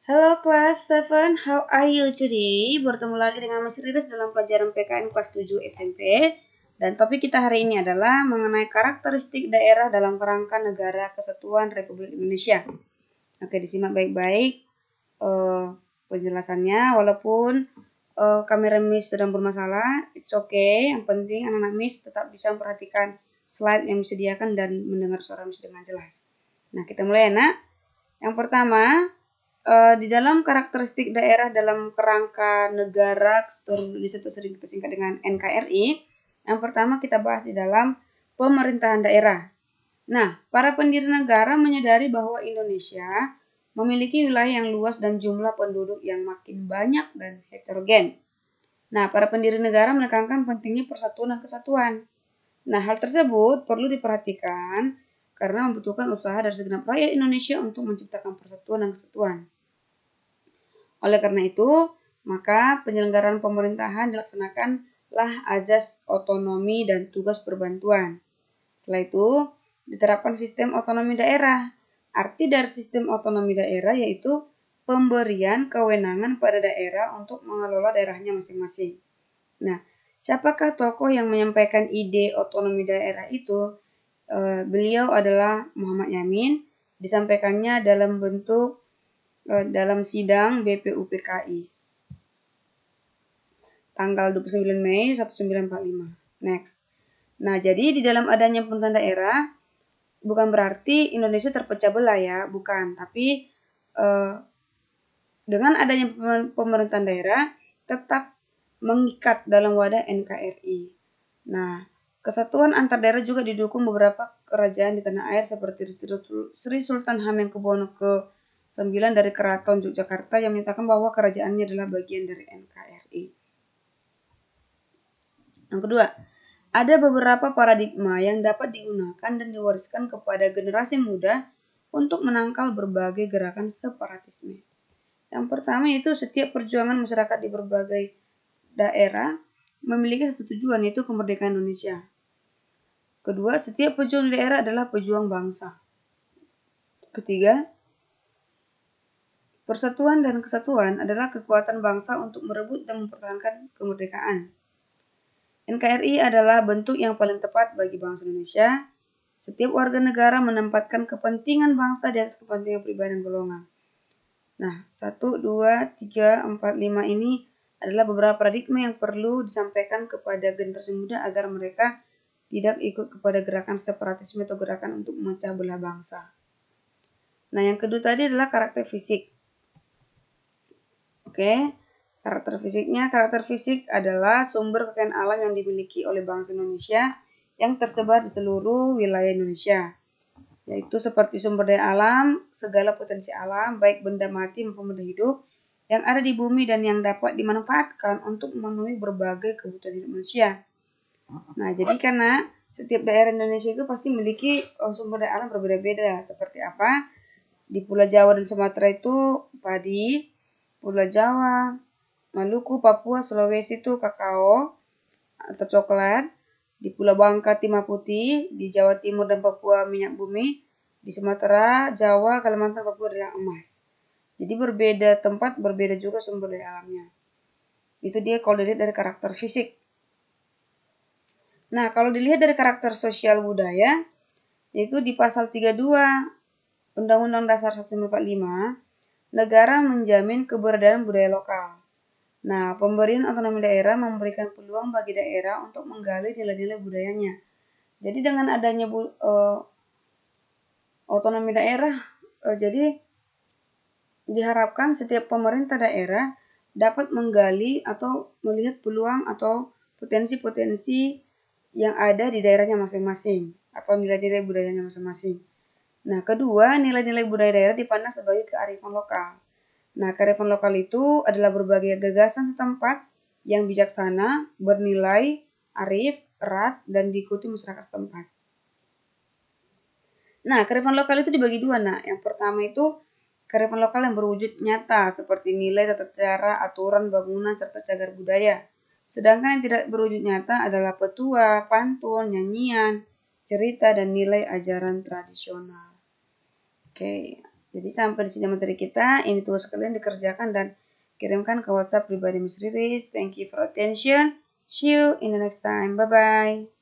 Halo kelas 7, how are you today? Bertemu lagi dengan Mas Riris dalam pelajaran PKN kelas 7 SMP. Dan topik kita hari ini adalah mengenai karakteristik daerah dalam kerangka negara kesatuan Republik Indonesia. Oke, disimak baik-baik penjelasannya. Walaupun kamera Miss sedang bermasalah, it's okay. Yang penting anak-anak Miss tetap bisa memperhatikan slide yang disediakan dan mendengar suara Miss dengan jelas. Nah, kita mulai ya, Nak. Yang pertama, di dalam karakteristik daerah dalam kerangka negara kesatuan Indonesia itu sering kita singkat dengan NKRI. Yang pertama kita bahas di dalam pemerintahan daerah. Nah, para pendiri negara menyadari bahwa Indonesia memiliki wilayah yang luas dan jumlah penduduk yang makin banyak dan heterogen. Nah, para pendiri negara menekankan pentingnya persatuan dan kesatuan. Nah, hal tersebut perlu diperhatikan karena membutuhkan usaha dari segenap rakyat Indonesia untuk menciptakan persatuan dan kesatuan. Oleh karena itu, maka penyelenggaraan pemerintahan dilaksanakanlah azas otonomi dan tugas perbantuan. Setelah itu, diterapkan sistem otonomi daerah. Arti dari sistem otonomi daerah yaitu pemberian kewenangan pada daerah untuk mengelola daerahnya masing-masing. Nah, siapakah tokoh yang menyampaikan ide otonomi daerah itu? Beliau adalah Muhammad Yamin. Disampaikannya dalam bentuk dalam sidang BPUPKI tanggal 29 Mei 1945. Next. Nah, jadi di dalam adanya pemerintahan daerah bukan berarti Indonesia terpecah belah ya, bukan. Tapi dengan adanya pemerintahan daerah tetap mengikat dalam wadah NKRI. Nah, kesatuan antar daerah juga didukung beberapa kerajaan di tanah air seperti Sri Sultan Hamengkubuwono ke-9 dari Keraton Yogyakarta yang menyatakan bahwa kerajaannya adalah bagian dari NKRI. Yang kedua, ada beberapa paradigma yang dapat digunakan dan diwariskan kepada generasi muda untuk menangkal berbagai gerakan separatisme. Yang pertama yaitu setiap perjuangan masyarakat di berbagai daerah memiliki satu tujuan, yaitu kemerdekaan Indonesia. Kedua, setiap pejuang di daerah adalah pejuang bangsa. Ketiga, persatuan dan kesatuan adalah kekuatan bangsa untuk merebut dan mempertahankan kemerdekaan. NKRI adalah bentuk yang paling tepat bagi bangsa Indonesia. Setiap warga negara menempatkan kepentingan bangsa di atas kepentingan pribadi dan golongan. Nah, 1, 2, 3, 4, 5 ini adalah beberapa paradigma yang perlu disampaikan kepada generasi muda agar mereka tidak ikut kepada gerakan separatisme atau gerakan untuk memecah belah bangsa. Nah, yang kedua tadi adalah karakter fisik. Oke, karakter fisik adalah sumber kekayaan alam yang dimiliki oleh bangsa Indonesia yang tersebar di seluruh wilayah Indonesia, yaitu seperti sumber daya alam, segala potensi alam, baik benda mati maupun benda hidup, yang ada di bumi dan yang dapat dimanfaatkan untuk memenuhi berbagai kebutuhan hidup manusia. Nah, jadi karena setiap daerah Indonesia itu pasti memiliki sumber daya alam berbeda-beda. Seperti apa? Di Pulau Jawa dan Sumatera itu padi, Pulau Jawa, Maluku, Papua, Sulawesi itu kakao atau coklat, di Pulau Bangka timah putih, di Jawa Timur dan Papua minyak bumi, di Sumatera, Jawa, Kalimantan, Papua adalah emas. Jadi berbeda tempat, berbeda juga sumber daya alamnya. Itu dia kalau dilihat dari karakter fisik. Nah, kalau dilihat dari karakter sosial budaya, yaitu di pasal 32 Undang-Undang Dasar 1945, negara menjamin keberadaan budaya lokal. Nah, pemberian otonomi daerah memberikan peluang bagi daerah untuk menggali nilai-nilai budayanya. Jadi dengan adanya otonomi daerah, jadi diharapkan setiap pemerintah daerah dapat menggali atau melihat peluang atau potensi-potensi yang ada di daerahnya masing-masing atau nilai-nilai budayanya masing-masing. Nah, kedua, nilai-nilai budaya daerah dipandang sebagai kearifan lokal. Nah, kearifan lokal itu adalah berbagai gagasan setempat yang bijaksana, bernilai, arif, erat, dan diikuti masyarakat setempat. Nah, kearifan lokal itu dibagi dua. Nah, yang pertama itu kearifan lokal yang berwujud nyata, seperti nilai, tata cara, aturan, bangunan, serta cagar budaya. Sedangkan yang tidak berwujud nyata adalah petua, pantun, nyanyian, cerita, dan nilai ajaran tradisional. Oke, Jadi sampai di sini materi kita. Ini tugas kalian dikerjakan dan kirimkan ke WhatsApp pribadi Miss Riris. Thank you for attention. See you in the next time. Bye-bye.